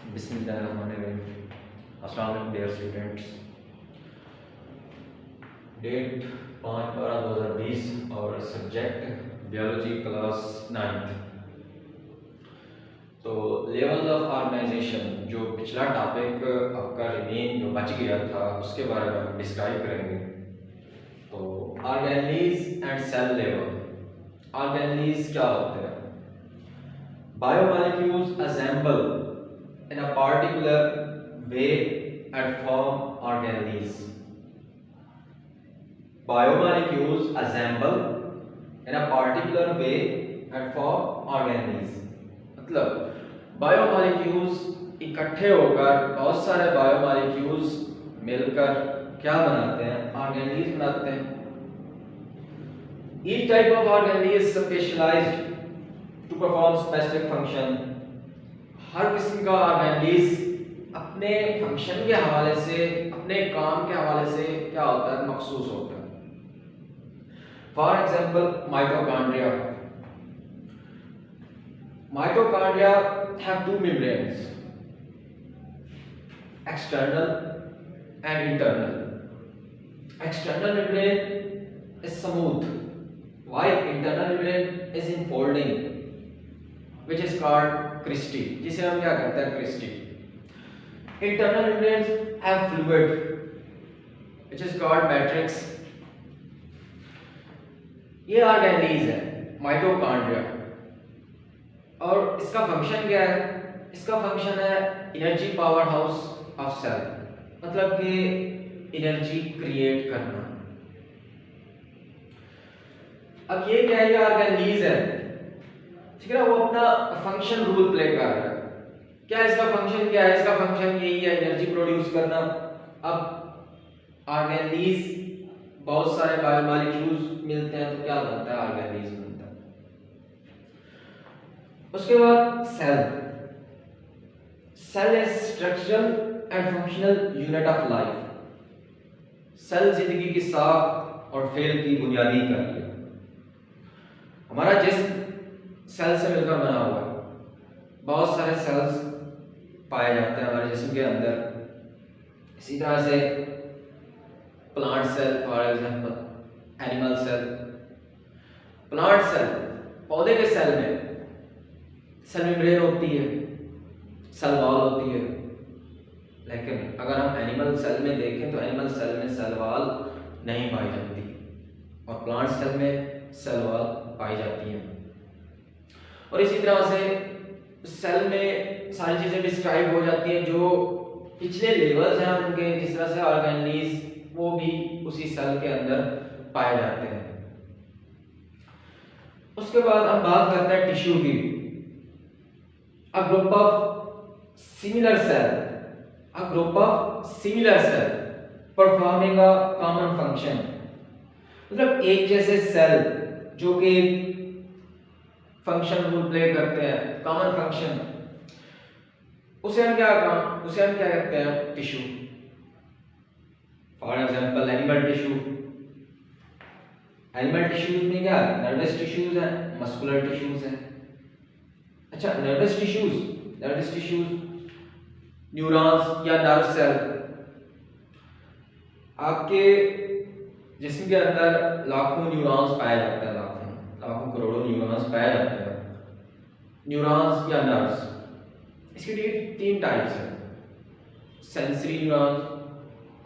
बिस्मिल्लाहिर्रहमानिर्रहीम। अस्सलाम वालेकुम डियर स्टूडेंट्स। डेट 5/12/2020 और सब्जेक्ट बियोलॉजी क्लास 9th। तो लेवल ऑफ ऑर्गेनाइजेशन जो पिछला टॉपिक आपका रिमेन जो बच गया था उसके बारे में हम डिस्क्राइब करेंगे। तो organelles and cell level. Organelles क्या होते हैं? Biomolecules assemble in a particular way and form organelles. Biomolecules assemble in a particular way and form organelles. मतलब बायोमॉलिक्यूल्स इकट्ठे होकर बहुत सारे बायोमॉलिक्यूल्स मिलकर क्या बनाते हैं? ऑर्गेनेल्स बनाते हैं। Each type of organelle is specialized to perform specific function. हर किस्म का ऑर्गेनेल्स अपने फंक्शन के हवाले से, अपने काम के हवाले से क्या होता है? मखसूस होता है। For example mitochondria. Mitochondria have two membranes, external and internal. External membrane is smooth while internal membrane is enfolding which is called cristae, जिसे हम क्या कहते हैं? Cristae. Internal membranes have fluid which is called matrix. ये organelles है mitochondria. और इसका function क्या है? इसका फंक्शन है energy power house of cell, मतलब कि एनर्जी क्रिएट करना। अब ये क्या है? ऑर्गेनेल्स है, ठीक है ना, वो अपना फंक्शन रूल प्ले कर रहा है। क्या इसका फंक्शन क्या है? इसका फंक्शन यही है, एनर्जी प्रोड्यूस करना। अब ऑर्गेनेल्स बहुत सारे बायोमॉलिक्यूल्स मिलते हैं तो क्या बनता है? ऑर्गेनेल्स बनता है। उसके बाद cell. Cell is structural and functional unit of life. Cell जिंदगी की साख और फेल की बुनियादी इकाई है। हमारा जिस्म सेल से मिलकर बना हुआ है। बहुत सारे सेल्स पाए जाते हैं हमारे जिस्म के अंदर। इसी तरह से plant cell, for example animal cell. Plant cell, पौधे के सेल में सेल मेम्ब्रेन होती है, सेल वॉल होती है। लेकिन अगर हम एनिमल सेल में देखें तो एनिमल सेल में सेल वॉल नहीं पाई जाती और प्लांट सेल में सेल वॉल पाई जाती है। और इसी तरह से सेल में सारी चीजें डिस्क्राइब हो जाती हैं जो पिछले लेवल्स हैं उनके, जिस तरह से ऑर्गेनेल्स वो भी उसी सेल के अंदर पाए जाते हैं। उसके बाद हम बात करते हैं टिश्यू की। A group of similar cell performing a common function. मतलब एक जैसे सेल जो कि फंक्शन रूल प्ले करते हैं, कॉमन फंक्शन, उसे हम क्या कहते हैं? Tissue. For example animal tissue. Animal tissues में क्या है? नर्वस टिश्यूज हैं, मस्कुलर टिश्यूज हैं। अच्छा, नर्वस टिश्यूज न्यूरॉन्स या नर्व सेल। आपके जिस्म के अंदर लाखों न्यूरॉन्स पाए जाते हैं, लाखों करोड़ों न्यूरॉन्स पाए जाते हैं। न्यूरॉन्स या नर्व्स, इसके लिए 3 टाइप्स हैं: सेंसरी न्यूरॉन्स,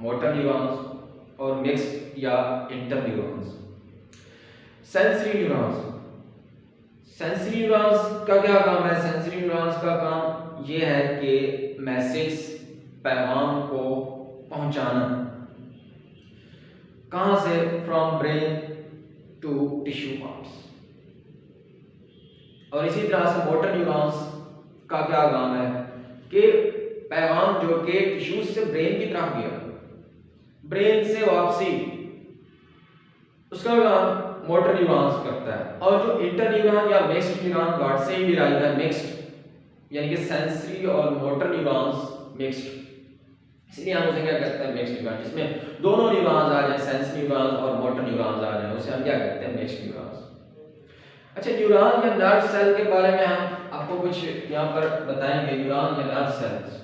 मोटर न्यूरॉन्स और मिक्स्ड या इंटर न्यूरॉन्स। सेंसरी न्यूरॉन्स का क्या काम है? सेंसरी न्यूरॉन्स का काम ये है कि मैसेज, पैगाम को पहुंचाना। कहां से? From brain to tissue parts. और इसी तरह से मोटर न्यूरॉन्स का क्या काम है कि पैगाम जो कि टिश्यूज से ब्रेन की तरफ गया, ब्रेन से वापसी, उसका काम मोटर न्यूरॉन्स करता है। और जो इंटर न्यूरॉन या मिक्स्ड न्यूरॉन, वर्ड से ही डिराइव है मिक्स्ड, यानी कि सेंसरी और मोटर न्यूरॉन्स मिक्स्ड, इसलिए हम उसे क्या कहते हैं? Mixed neuron. जिसमें दोनों न्यूरॉन्स आ जाए, सेंस न्यूरॉन्स और मोटर न्यूरॉन्स आ जाए, उसे हम क्या कहते हैं? Mixed neurons. अच्छा, न्यूरॉन या नर्व सेल के बारे में हम आपको कुछ यहाँ पर बताएंगे। न्यूरॉन या नर्व सेल्स,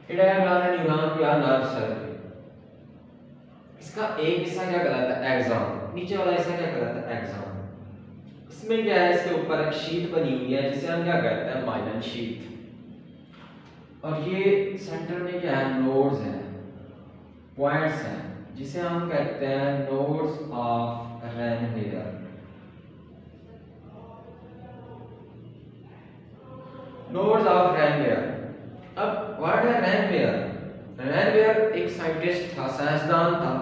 डायग्राम है न्यूरॉन या नर्व सेल के। इसका एक हिस्सा क्या कहलाता है, एक्सॉन। नीचे वाला हिस्सा क्या कहलाता है, एक्सॉन। इसमें क्या है, इसके ऊपर एक शीट बनी हुई है जिसे हम क्या कहते हैं, माइलिन शीट। और ये सेंटर में क्या है, नोड्स हैं, पॉइंट्स हैं, जिसे हम कहते हैं nodes of Ranvier. Nodes of Ranvier. अब व्हाट है रैनवेयर? रैनवेयर एक साइंटिस्ट था, साइंसदान था,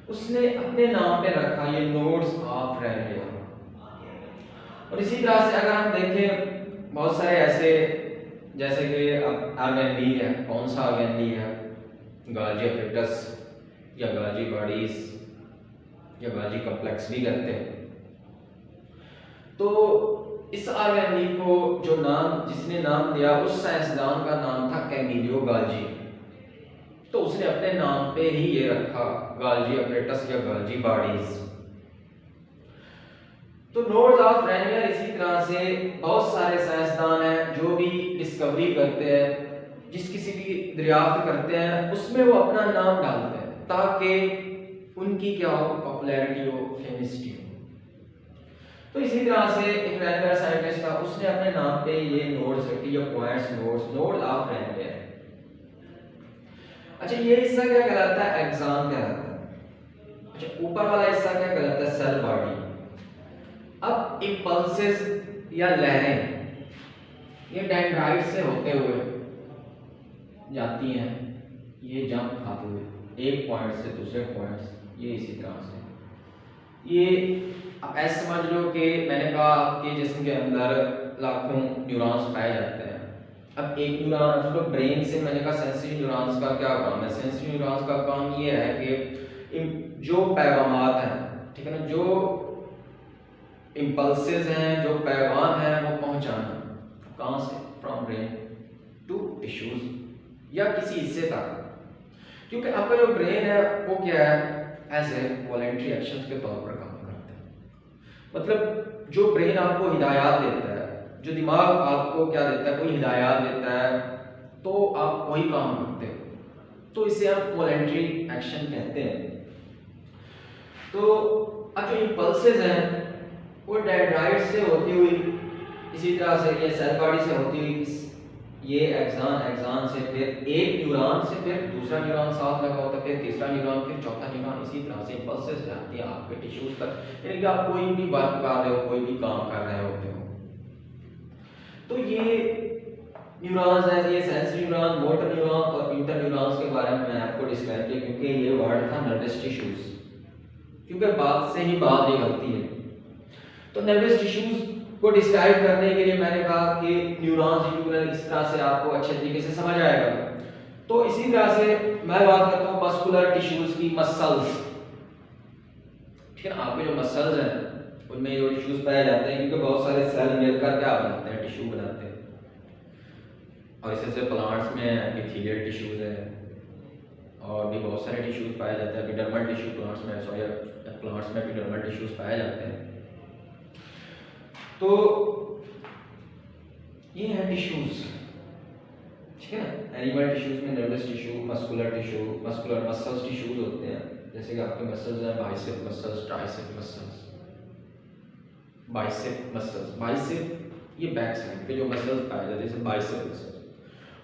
उसने अपने नाम पे रखा ये नोड्स ऑफ रैनवेयर। और इसी तरह से अगर हम देखें बहुत सारे ऐसे, जैसे कि अब ऑर्गेनली है, कौन सा ऑर्गेनली है, गाल्जी अपरेटस या गाल्जी बॉडीज या गाल्जी कॉम्प्लेक्स भी कहते हैं। तो इस ऑर्गेनली को जो नाम, जिसने नाम दिया, उस साइंसदान का नाम था कैमिलियो गाल्जी। तो उसने अपने नाम पे ही ये रखा, गाल्जी अपरेटस या गाल्जी बॉडीज। तो नोड्स ऑफ रैनवेयर, इसी तरह से बहुत सारे साइंसदान हैं जो भी डिस्कवरी करते हैं, जिस किसी भी दरियाफ्त करते हैं, उसमें वो अपना नाम डालते हैं ताकि उनकी क्या हो, पॉपुलैरिटी हो, फेमसिटी हो। तो इसी तरह से एक रैनवेयर साइंटिस्ट था, उसने अपने नाम पे ये नोड्स रखी, या पॉइंट्स, नोड्स, नोड ऑफ रैनवेयर। अच्छा, ये हिस्सा क्या कहलाता है, एक्सॉन कहलाता है। अच्छा, ऊपर वाला हिस्सा क्या कहलाता है, सेल बॉडी। अब इंपल्सेस या लहरें ये डेंड्राइट से होते हुए जाती हैं, ये जंप खाते हुए एक पॉइंट से दूसरे पॉइंट्स, ये इसी तरह से। ये आप ऐसे समझ लो कि मैंने कहा आपके जिस्म के अंदर लाखों न्यूरॉन्स पाए जाते हैं। अब एक न्यूरॉन, उसको ब्रेन से, मैंने कहा सेंसरी न्यूरॉन्स का क्या काम है। सेंसरी न्यूरॉन्स का काम ये है कि जो पैगामात हैं, ठीक है ना, जो इम्पल्सेस हैं, जो पैगाम हैं, वो पहुंचाना कहाँ से, फ्रॉम ब्रेन टू टिश्यूज या किसी हिस्से तक। क्योंकि आपका जो ब्रेन है वो क्या है, एज ए वॉलेंट्री एक्शंस के तौर पर काम करता है। मतलब जो ब्रेन आपको हिदायत देता है, जो दिमाग आपको क्या देता है, कोई हिदायत देता है, तो आप वही काम करते हो। तो इसे हम वॉलेंट्री एक्शन कहते हैं। तो अब जो इम्पल्सेस हैं वो डेंड्राइट से होती हुई, इसी तरह से ये सेल बॉडी से होती हुई, ये एक्सॉन, एक्सॉन से फिर एक न्यूरॉन से फिर दूसरा न्यूरॉन साथ लगा होता है, फिर तीसरा न्यूरॉन, फिर चौथा न्यूरॉन, इसी तरह से इम्पल्सेस जाती हैं आपके टिश्यूज तक। यानी कि आप कोई भी वर्क कर रहे हो, कोई भी काम कर रहे होते हो, तो ये न्यूरॉन्स हैं, ये सेंसरी न्यूरॉन, मोटर न्यूरॉन और इंटर न्यूरॉन्स के बारे में मैं आपको डिस्क्राइब किया, क्योंकि ये वर्ड था नर्वस टिश्यूज, क्योंकि बात से ही बात निकलती है। तो नर्वस टिश्यूज को डिस्क्राइब करने के लिए मैंने कहा कि न्यूरॉन्स न्यूक्लियर, इस तरह से आपको अच्छे तरीके से समझ आएगा। तो इसी तरह से मैं बात करता हूँ मस्कुलर टिश्यूज की, मसल्स, ठीक है ना। आपके जो मसल्स हैं उनमें जो टिश्यूज पाए जाते हैं, क्योंकि बहुत सारे सेल मिलकर क्या बनाते हैं, टिश्यू बनाते हैं। और इसी से प्लांट्स में एपिथेलियल टिश्यूज है, और भी बहुत सारे टिश्यूज पाए जाते हैं। एपिडर्मल टिश्यू प्लांट्स में, सॉरी प्लांट्स में एपिडर्मल टिश्यूज पाए जाते हैं। तो ये है टिश्यूज, ठीक है ना। एनिमल टिश्यूज में nervous tissue, muscular tissue, muscular muscles tissues होते हैं, जैसे कि आपके मसल्स हैं bicep muscles, tricep muscles. Bicep muscles, bicep ये बैक साइड पे जो मसल्स पाए जाते हैं जैसे बाइसेप मसल्स,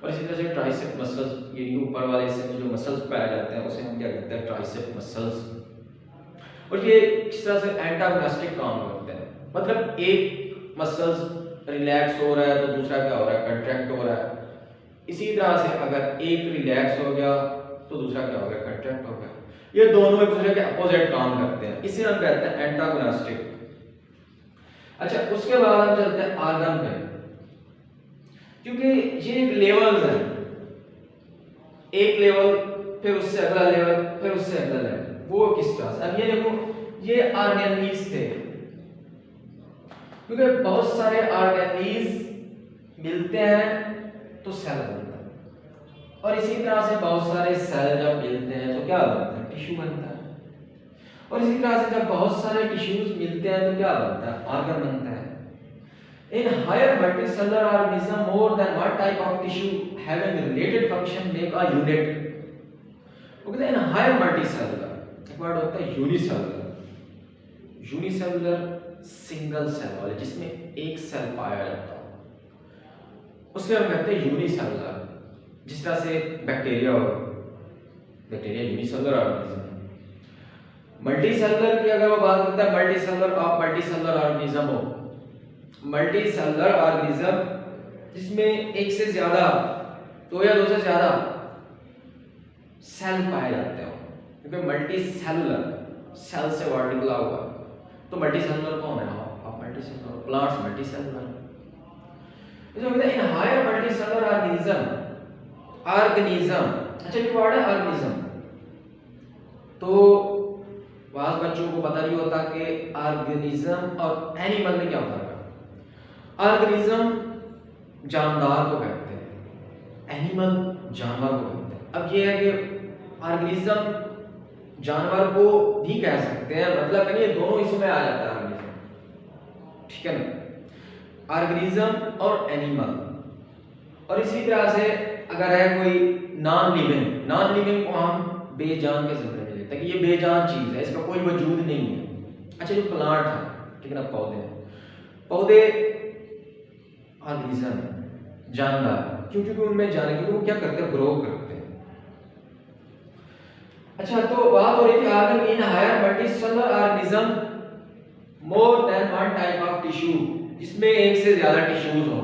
और इसी तरह से ट्राइसेप मसल्स, ये ऊपर वाले हिस्से में जो मसल्स पाए जाते हैं उसे हम क्या कहते हैं, ट्राइसेप मसल्स। और ये इस तरह से एंटागोनिस्टिक काम करते हैं, मतलब एक मसल्स रिलैक्स हो रहा है तो दूसरा क्या हो रहा है, कंट्रैक्ट हो रहा है। इसी तरह से अगर एक रिलैक्स हो गया तो दूसरा क्या हो गया, कंट्रैक्ट हो गया। ये दोनों एक दूसरे के अपोजिट काम करते हैं, इसे हम कहते हैं एंटागोनिस्टिक। अच्छा, उसके बाद हम चलते हैं आर्गन पे, क्योंकि ये एक लेवल्स हैं, एक लेवल फिर उससे अगला लेवल फिर उससे अगला लेवल। वो किस तरह से, अब ये देखो, ये ऑर्गेनीज थे, क्योंकि बहुत सारे ऑर्गेनीज मिलते हैं तो सेल बनता है, और इसी तरह से बहुत सारे सेल जब मिलते हैं तो क्या बनता है, टिश्यू बनता है, और इसी तरह से जब बहुत सारे टिश्यूज मिलते हैं तो क्या बनता है, ऑर्गन बनता है। In higher multicellular organism, more than one type of tissue having related function make a unit. Okay, in higher multicellular, एक वर्ड होता है यूनिसेलुलर। यूनिसेलुलर सिंगल सेल वाले, जिसमें एक सेल पाया जाता हो, उसे हम कहते हैं यूनिसेलुलर। जिस तरह से बैक्टीरिया हो, बैक्टीरिया यूनिसेलुलर ऑर्गेनिज्म। मल्टीसेलुलर की अगर वो बात करते हैं, मल्टीसेलुलर ऑर्गेनिज्म हो, मल्टीसेलुलर ऑर्गेनिज्म जिसमें एक से ज्यादा, दो या दो से ज्यादा सेल पाए जाते हो, क्योंकि मल्टीसेलुलर सेल से वर्ड निकला हुआ, तो मल्टीसेलुलर कौन है, आप मल्टीसेलुलर, प्लांट्स मल्टीसेलुलर। इसमें कहते हैं इन हायर मल्टीसेलुलर ऑर्गेनिज्म, अच्छा ये वर्ड है ऑर्गेनिज्म, तो बहुत बच्चों को पता नहीं होता कि ऑर्गेनिज्म और एनिमल में क्या फर्क है। ऑर्गेनिज्म जानदार को कहते हैं, एनिमल जानवर को कहते हैं। अब ये है कि ऑर्गेनिज्म जानवर को भी कह सकते हैं, मतलब ये दोनों इसमें आ जाता है ऑर्गेनिज्म, ठीक है ना, ऑर्गेनिज्म और एनिमल। और इसी तरह से अगर है कोई नॉन लिविंग को हम बेजान के ज़मरे में लेते हैं कि ये बेजान चीज़ है, इसका कोई वजूद नहीं है। अच्छा, जो प्लांट है, ठीक है ना, पौधे ऑर्गेनिज्म जानदार, क्योंकि उनमें जाने क्योंकि वो क्या करते हैं, ग्रो करते हैं। अच्छा, तो बात हो रही थी organ in higher multicellular organism more than one type of tissue, जिसमें एक से ज्यादा टिश्यूज हो,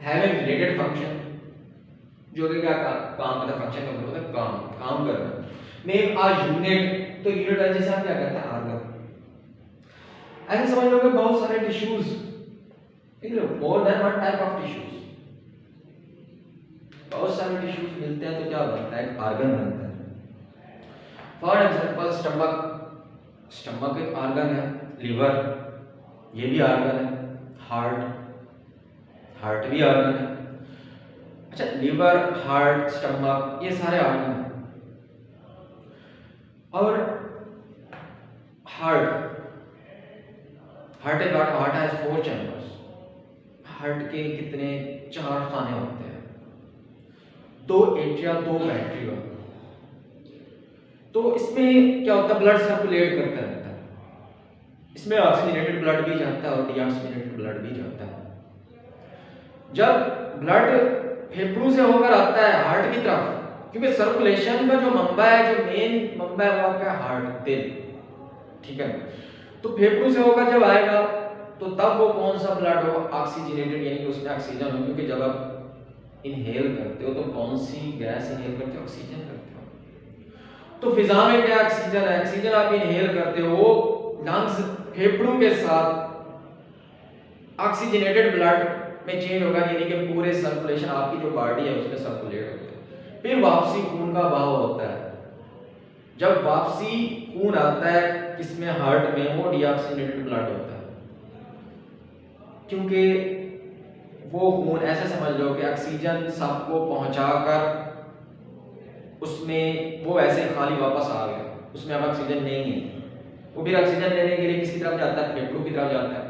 हैविंग रिलेटेड फंक्शन, जो कि क्या काम करता है, फंक्शन का मतलब काम करना, मेक अ यूनिट, तो यूनिट जैसे हम क्या कहते हैं, ऑर्गन। ऐसे समझ लो कि बहुत सारे tissues, more than one type of tissues, बहुत सारे टिश्यूज मिलते हैं तो क्या बनता है, एक ऑर्गन बनता है। फॉर एग्जांपल स्टमक एक ऑर्गन है, लिवर ये भी ऑर्गन है, हार्ट भी ऑर्गन है। अच्छा, लिवर, हार्ट, स्टमक ये सारे ऑर्गन हैं। और हार्ट हैज 4 चैम्बर्स। हार्ट के कितने, 4 खाने होते हैं, 2 एट्रिया 2 वेंट्रिकल। तो इसमें क्या होता है, ब्लड सर्कुलेट करता रहता है, इसमें ऑक्सीजनेटेड ब्लड भी जाता है और डीऑक्सीजनेटेड ब्लड भी जाता है। जब ब्लड फेफड़ों से होकर आता है हार्ट की तरफ, क्योंकि सर्कुलेशन का जो मंबा है, जो मेन मंबा है वो आपका हार्ट, दिल, ठीक है। तो फेफड़ों से होकर जब आएगा तो तब वो कौन सा ब्लड हो, ऑक्सीजनेटेड, यानी कि उसमें ऑक्सीजन हो, क्योंकि जब आप इनहेल करते हो तो कौन सी गैस इनहेल करते हो, ऑक्सीजन करते हो। तो फिजा में क्या ऑक्सीजन है, ऑक्सीजन आप इनहेल करते हो, वो लंग्स फेफड़ों के साथ ऑक्सीजनेटेड ब्लड में चेंज होगा, यानी कि पूरे सर्कुलेशन आपकी जो बॉडी है उसमें सर्कुलेट होता है। फिर वापसी खून का बहाव होता है, जब वापसी खून आता है किसमें, हार्ट में, वो डीऑक्सीजनेटेड ब्लड होता है, क्योंकि वो खून ऐसे समझ लो कि ऑक्सीजन सबको पहुंचाकर उसमें वो ऐसे खाली वापस आ गया, उसमें अब ऑक्सीजन नहीं है, वो फिर ऑक्सीजन लेने के लिए किसकी तरफ जाता है, फेफड़ों की तरफ जाता है।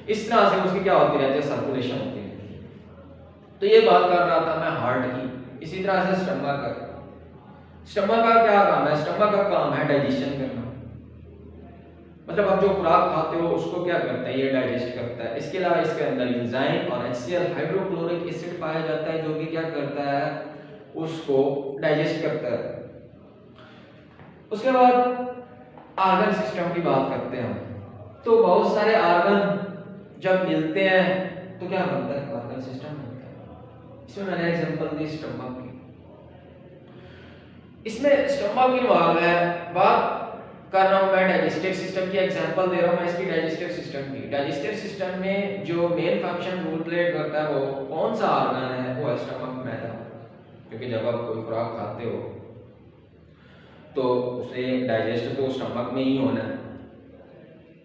इस तरह से उसकी क्या होती रहती है, सर्कुलेशन होती है। तो ये बात कर रहा था मैं हार्ट की। इसी तरह से स्टमक का क्या काम है? स्टमक का काम है डाइजेशन करना। मतलब आप जो खुराक खाते हो उसको क्या करता है? ये डाइजेस्ट करता है। इसके अलावा इसके अंदर एंजाइम और HCl हाइड्रोक्लोरिक एसिड पाया जाता है, जो कि क्या करता है? उसको डाइजेस्ट करता है। उसके बाद आर्गन सिस्टम की बात करते हैं हम। तो बहुत सारे आर्गन जब मिलते हैं तो क्या बनता है? आर्गन सिस्टम बनता है। इसमें मैंने एग्जांपल दी स्टमक की। इसमें स्टमक इन्वॉल्व है। बात कर रहा हूं मैं डाइजेस्टिव सिस्टम की, एग्जांपल दे रहा हूं मैं इसकी डाइजेस्टिव सिस्टम की। डाइजेस्टिव सिस्टम में जो मेन फंक्शन रोल प्ले करता है वो कौन सा आर्गन है? वो है स्टमक, मैदा। क्योंकि जब आप कोई खुराक खाते हो तो उसे डाइजेस्ट तो स्टमक में ही होना है,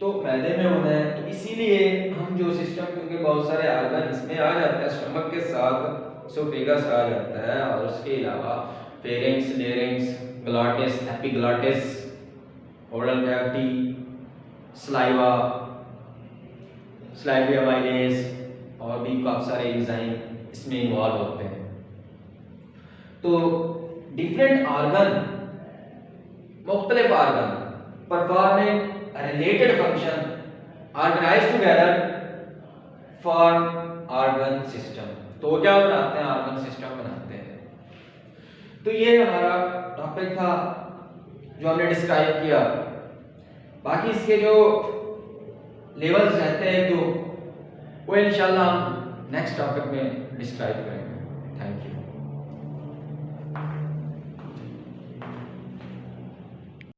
तो मैदे में होना है। तो इसीलिए हम जो सिस्टम, क्योंकि बहुत सारे आर्गन इसमें आ जाते हैं स्टमक के साथ, इसोफेगस आ जाता है और उसके अलावा pharynx, larynx, glottis, epiglottis, oral cavity, saliva, saliva amylase और भी काफी सारे एंजाइम इसमें इन्वॉल्व होते हैं। तो डिफरेंट आर्गन, मुख्तलिफ organ performing related function organise together form organ system. तो क्या बनाते हैं? आर्गन सिस्टम बनाते हैं। तो ये हमारा टॉपिक था जो हमने डिस्क्राइब किया। बाकी इसके जो लेवल्स रहते हैं तो वो इंशाल्लाह हम नेक्स्ट टॉपिक में डिस्क्राइब करेंगे। Thank you.